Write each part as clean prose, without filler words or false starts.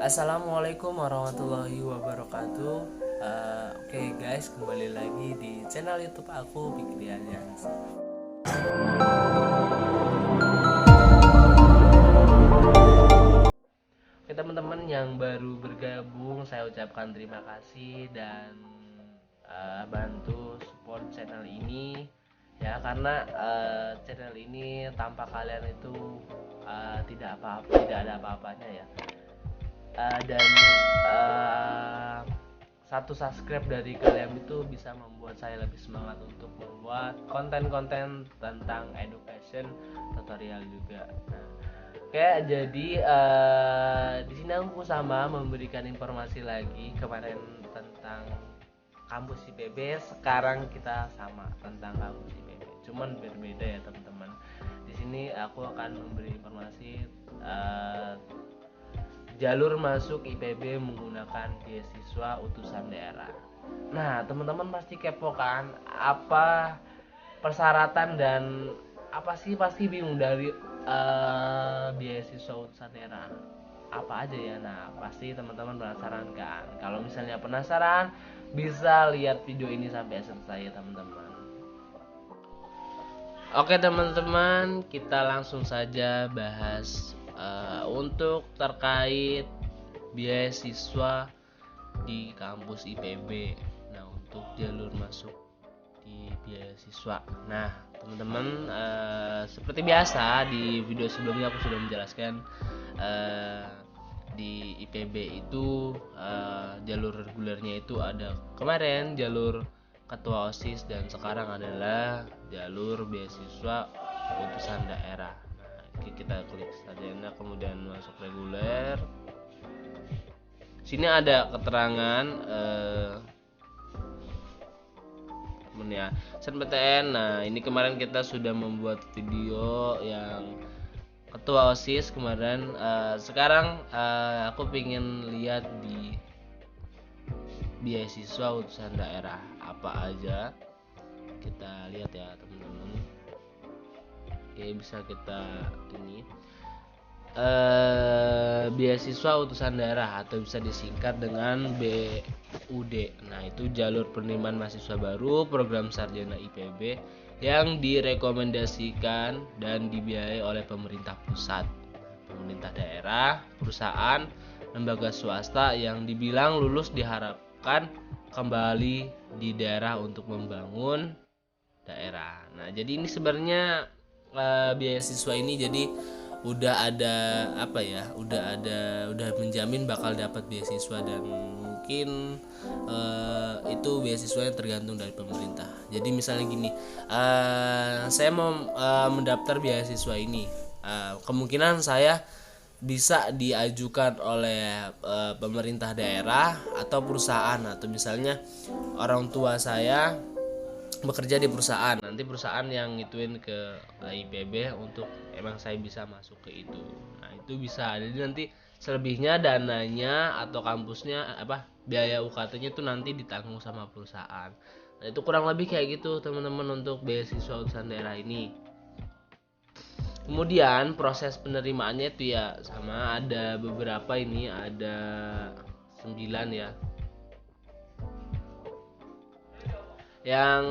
Assalamualaikum warahmatullahi wabarakatuh. Oke guys, kembali lagi di channel YouTube aku Fikri Alyans. Oke teman-teman yang baru bergabung, saya ucapkan terima kasih dan bantu support channel ini ya, karena channel ini tanpa kalian itu tidak ada apa-apanya ya. Dan satu subscribe dari kalian itu bisa membuat saya lebih semangat untuk membuat konten-konten tentang education tutorial juga. Nah, oke, jadi di sini aku sama memberikan informasi lagi kemarin tentang kampus IPB. Sekarang kita sama tentang kampus IPB, cuman berbeda ya teman-teman. Di sini aku akan memberi informasi jalur masuk IPB menggunakan beasiswa utusan daerah. Nah, teman-teman pasti kepo kan, apa persyaratan dan apa sih, pasti bingung dari beasiswa utusan daerah. Apa aja ya? Nah, pasti teman-teman penasaran kan? Kalau misalnya penasaran, bisa lihat video ini sampai selesai ya, teman-teman. Oke teman-teman, kita langsung saja bahas untuk terkait beasiswa di kampus IPB. Nah, untuk jalur masuk di beasiswa. Nah, teman-teman, seperti biasa di video sebelumnya aku sudah menjelaskan di IPB itu jalur regulernya itu ada kemarin jalur ketua OSIS dan sekarang adalah jalur beasiswa utusan daerah. Nah, kita klik saja, kemudian masuk reguler. Sini ada keterangan ya, SNPTN. Nah, ini kemarin kita sudah membuat video yang ketua OSIS kemarin. Sekarang aku pengen lihat di beasiswa utusan daerah apa aja, kita lihat ya teman-teman. Oke, bisa kita ini beasiswa utusan daerah atau bisa disingkat dengan BUD. Nah, itu jalur penerimaan mahasiswa baru program sarjana IPB yang direkomendasikan dan dibiayai oleh pemerintah pusat, pemerintah daerah, perusahaan, lembaga swasta yang dibilang lulus diharapkan kembali di daerah untuk membangun daerah. Nah, jadi ini sebenarnya beasiswa ini jadi udah ada apa ya, udah menjamin bakal dapat beasiswa, dan mungkin itu beasiswanya tergantung dari pemerintah. Jadi misalnya gini, saya mau mendaftar beasiswa ini, kemungkinan saya bisa diajukan oleh pemerintah daerah atau perusahaan, atau misalnya orang tua saya bekerja di perusahaan, nanti perusahaan yang ngituin ke IPB untuk emang saya bisa masuk ke itu. Nah, itu bisa. Jadi nanti selebihnya dananya atau kampusnya biaya UKT-nya itu nanti ditanggung sama perusahaan. Nah, itu kurang lebih kayak gitu teman-teman untuk beasiswa utusan daerah ini. Kemudian proses penerimaannya itu ya sama, ada beberapa, ini ada 9 ya. Yang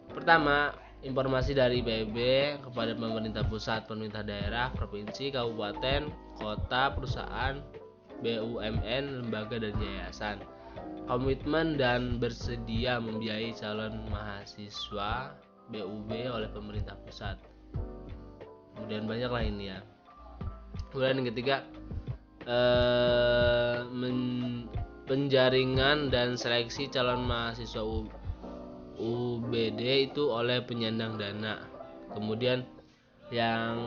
pertama, informasi dari IPB kepada pemerintah pusat, pemerintah daerah, provinsi, kabupaten, kota, perusahaan, BUMN, lembaga dan yayasan. Komitmen dan bersedia membiayai calon mahasiswa BUB oleh pemerintah pusat. Kemudian banyak lainnya. Kemudian yang ketiga, penjaringan dan seleksi calon mahasiswa UBD itu oleh penyandang dana. Kemudian yang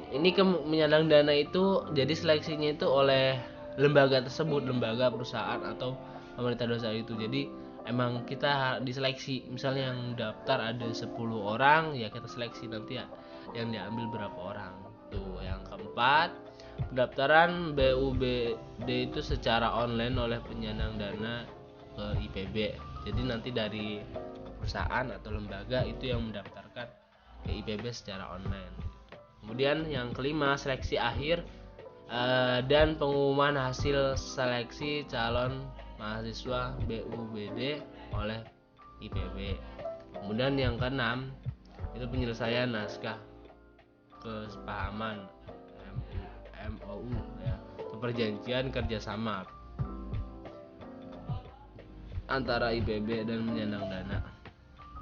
ini penyandang dana itu jadi seleksinya itu oleh lembaga tersebut, lembaga, perusahaan atau pemerintah desa itu. Jadi emang kita diseleksi, misalnya yang daftar ada 10 orang ya, kita seleksi nanti ya yang diambil berapa orang. Tuh, yang keempat, pendaftaran BUBD itu secara online oleh penyandang dana ke IPB. Jadi nanti dari perusahaan atau lembaga itu yang mendaftarkan ke IPB secara online. Kemudian yang kelima, seleksi akhir dan pengumuman hasil seleksi calon mahasiswa BUBD oleh IPB. Kemudian yang keenam itu penyelesaian naskah kesepahaman MOU ya, perjanjian kerjasama antara IPB dan penyandang dana.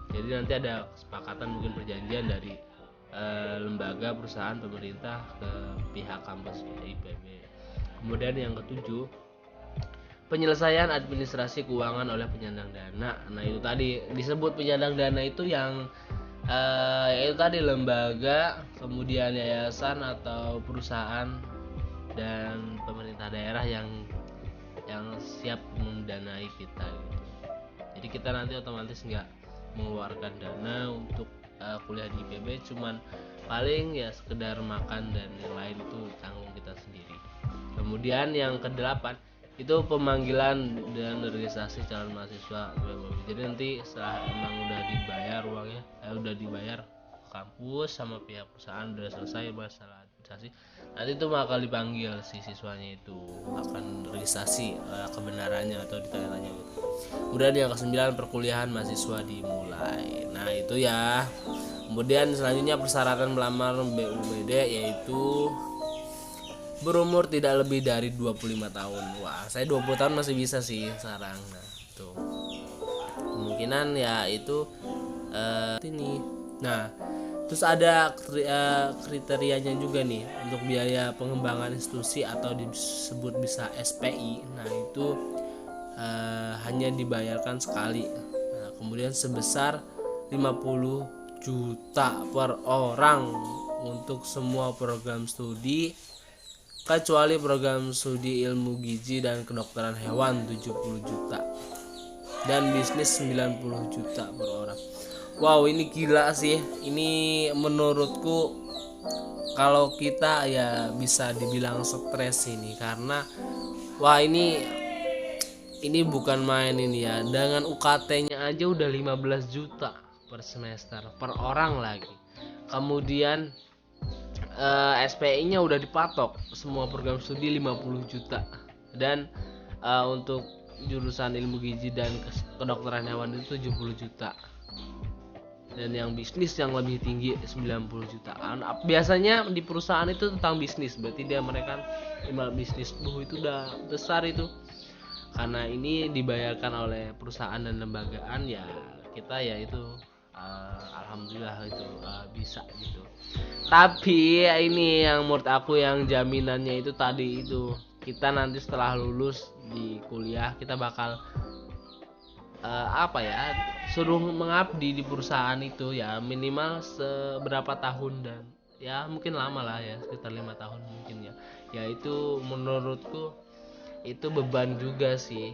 Jadi nanti ada kesepakatan mungkin perjanjian dari lembaga, perusahaan, pemerintah ke pihak kampus IPB. Kemudian yang ketujuh, penyelesaian administrasi keuangan oleh penyandang dana. Nah itu tadi disebut penyandang dana itu yang yaitu tadi lembaga, kemudian yayasan atau perusahaan dan pemerintah daerah yang siap mendanai kita gitu. Jadi kita nanti otomatis nggak mengeluarkan dana untuk kuliah di IPB, cuman paling ya sekedar makan dan yang lain itu tanggung kita sendiri. Kemudian yang kedelapan itu pemanggilan dan registrasi calon mahasiswa BUMN. Jadi nanti setelah emang udah dibayar uangnya, udah dibayar kampus sama pihak perusahaan, udah selesai masalah administrasi, nanti itu bakal dipanggil si siswanya, itu akan registrasi kebenarannya atau ditanya-tanya gitu. Kemudian yang ke-9, perkuliahan mahasiswa dimulai. Nah itu ya. Kemudian selanjutnya persyaratan melamar BUBD yaitu berumur tidak lebih dari 25 tahun. Wah, saya 20 tahun masih bisa sih sekarang. Nah, tuh. Kemungkinan ya itu ini. Nah, terus ada kriterianya juga nih untuk biaya pengembangan institusi atau disebut bisa SPI. Nah, itu hanya dibayarkan sekali. Nah, kemudian sebesar 50 juta per orang untuk semua program studi kecuali program studi ilmu gizi dan kedokteran hewan 70 juta dan bisnis 90 juta per orang. Wow, ini gila sih. Ini menurutku kalau kita ya bisa dibilang stres ini, karena wah ini bukan main ini ya. Dengan UKT-nya aja udah 15 juta per semester per orang lagi. Kemudian SPI-nya udah dipatok semua program studi 50 juta dan untuk jurusan ilmu gizi dan kedokteran hewan itu 70 juta dan yang bisnis yang lebih tinggi 90 jutaan. Biasanya di perusahaan itu tentang bisnis, berarti mereka bisnis itu udah besar itu, karena ini dibayarkan oleh perusahaan dan lembagaan ya kita ya itu alhamdulillah itu bisa gitu. Tapi ini yang menurut aku yang jaminannya itu tadi itu, kita nanti setelah lulus di kuliah kita bakal suruh mengabdi di perusahaan itu ya minimal seberapa tahun, dan ya mungkin lama lah ya sekitar 5 tahun mungkin ya. Ya itu menurutku itu beban juga sih.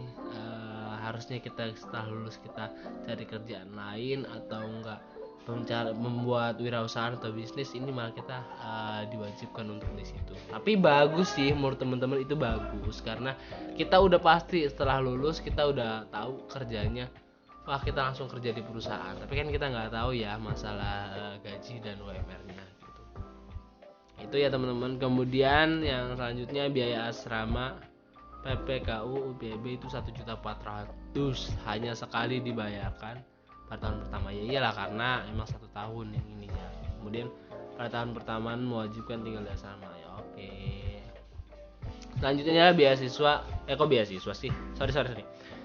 Harusnya kita setelah lulus kita cari kerjaan lain atau enggak membuat wirausaha atau bisnis, ini malah kita diwajibkan untuk di situ. Tapi bagus sih menurut teman-teman, itu bagus karena kita udah pasti setelah lulus kita udah tahu kerjanya, wah kita langsung kerja di perusahaan. Tapi kan kita nggak tahu ya masalah gaji dan UMR-nya gitu. Itu ya teman-teman. Kemudian yang selanjutnya biaya asrama PPKU UPB itu 1.400.000 hanya sekali dibayarkan pada tahun pertama. Ya iyalah karena emang 1 tahun yang ininya. Kemudian pada tahun pertama mewajibkan tinggal di asrama ya. Oke. Selanjutnya beasiswa beasiswa sih. Sorry.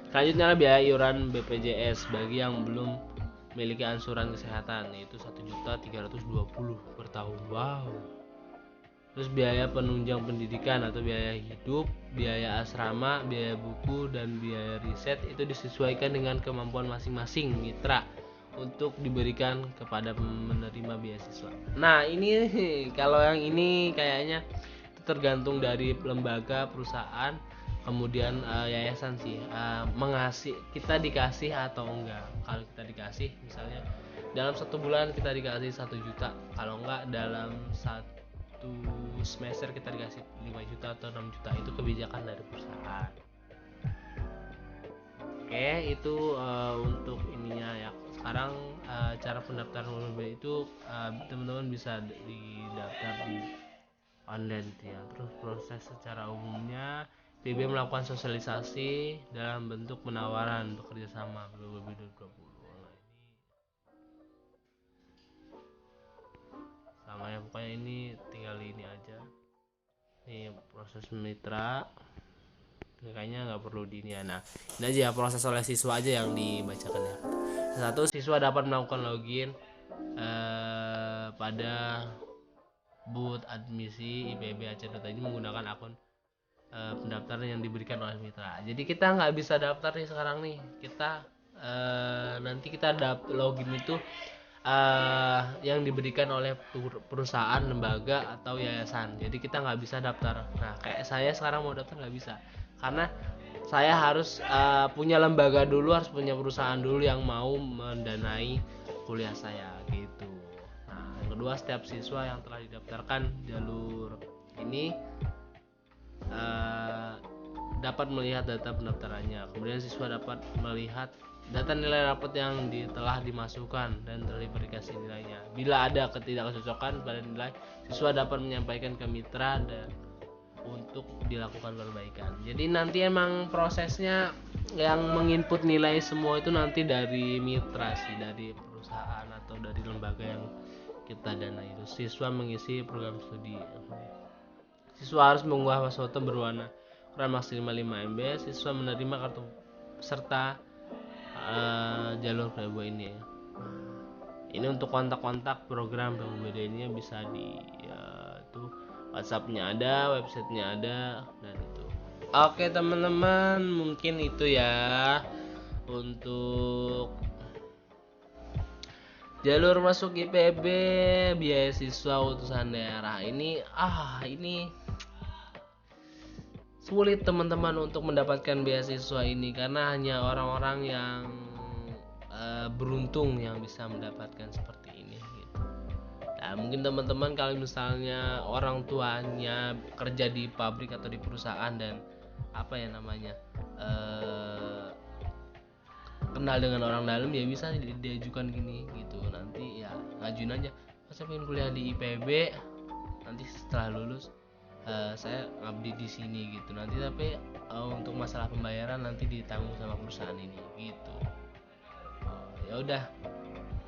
Selanjutnya biaya iuran BPJS bagi yang belum memiliki ansuran kesehatan, yaitu 1.320.000 per tahun. Wow. Terus biaya penunjang pendidikan atau biaya hidup, biaya asrama, biaya buku, dan biaya riset itu disesuaikan dengan kemampuan masing-masing mitra untuk diberikan kepada penerima beasiswa. Nah ini kalau yang ini kayaknya tergantung dari lembaga, perusahaan, kemudian yayasan sih, kita dikasih atau enggak. Kalau kita dikasih misalnya dalam 1 bulan kita dikasih 1 juta, kalau enggak dalam 1 semester kita dikasih 5 juta atau 6 juta, itu kebijakan dari perusahaan. Oke, itu untuk ininya ya. Sekarang cara pendaftaran UMB itu teman-teman bisa didaftar di online ya. Terus proses secara umumnya IPB melakukan sosialisasi dalam bentuk penawaran bekerja sama BPB 2020. Nah, ini sama ya, pokoknya ini tinggal ini aja. Ini proses mitra. Kayaknya nggak perlu di ini ya. Nah, ini aja ya, proses oleh siswa aja yang dibacakan ya. Satu, siswa dapat melakukan login pada booth admisi IPB Aceh.id menggunakan akun pendaftaran yang diberikan oleh mitra. Jadi kita nggak bisa daftar nih sekarang nih. Kita nanti kita login itu yang diberikan oleh perusahaan, lembaga atau yayasan. Jadi kita nggak bisa daftar. Nah, kayak saya sekarang mau daftar nggak bisa, karena saya harus punya lembaga dulu, harus punya perusahaan dulu yang mau mendanai kuliah saya gitu. Nah, yang kedua, setiap siswa yang telah didaftarkan jalur ini dapat melihat data pendaftarannya. Kemudian siswa dapat melihat data nilai rapot yang telah dimasukkan dan terverifikasi nilainya. Bila ada ketidakcocokan pada nilai, siswa dapat menyampaikan ke mitra dan untuk dilakukan perbaikan. Jadi nanti emang prosesnya yang menginput nilai semua itu nanti dari mitra sih, dari perusahaan atau dari lembaga yang kita danai itu. Siswa mengisi program studi. Siswa harus mengunggah foto berwarna ukuran maksimal 5 MB. Siswa menerima kartu serta jalur PBB ini ya. Ini untuk kontak-kontak program PBB ini bisa di itu WhatsApp-nya ada, websitenya ada, dan itu. Oke teman-teman, mungkin itu ya untuk jalur masuk IPB beasiswa utusan daerah ini. Ini sulit teman-teman untuk mendapatkan beasiswa ini, karena hanya orang-orang yang beruntung yang bisa mendapatkan seperti ini gitu. Nah, mungkin teman-teman kalau misalnya orang tuanya kerja di pabrik atau di perusahaan dan kenal dengan orang dalam, ya bisa diajukan gini gitu. Nanti ya ngajuin aja, saya pengen kuliah di IPB, nanti setelah lulus saya ngabdi di sini gitu. Nanti tapi untuk masalah pembayaran nanti ditanggung sama perusahaan ini gitu. Ya udah,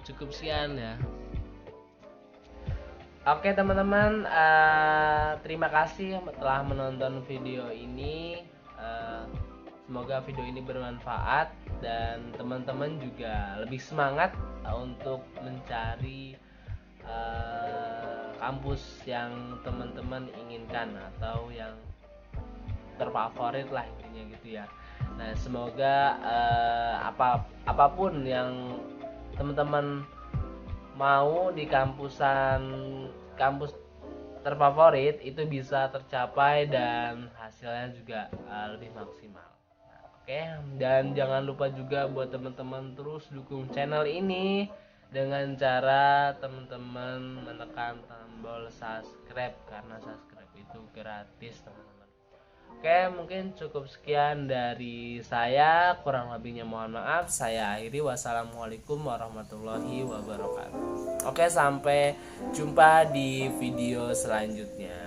cukup sekian ya. Oke teman-teman, terima kasih telah menonton video ini. Semoga video ini bermanfaat dan teman-teman juga lebih semangat untuk mencari kampus yang teman-teman inginkan atau yang terfavorit lah intinya gitu ya. Nah, semoga apapun yang teman-teman mau di kampus terfavorit itu bisa tercapai dan hasilnya juga lebih maksimal. Nah, oke, dan jangan lupa juga buat teman-teman terus dukung channel ini dengan cara teman-teman menekan tombol subscribe, karena subscribe itu gratis teman-teman. Oke, mungkin cukup sekian dari saya, kurang lebihnya mohon maaf. Saya akhiri, wassalamualaikum warahmatullahi wabarakatuh. Oke, sampai jumpa di video selanjutnya.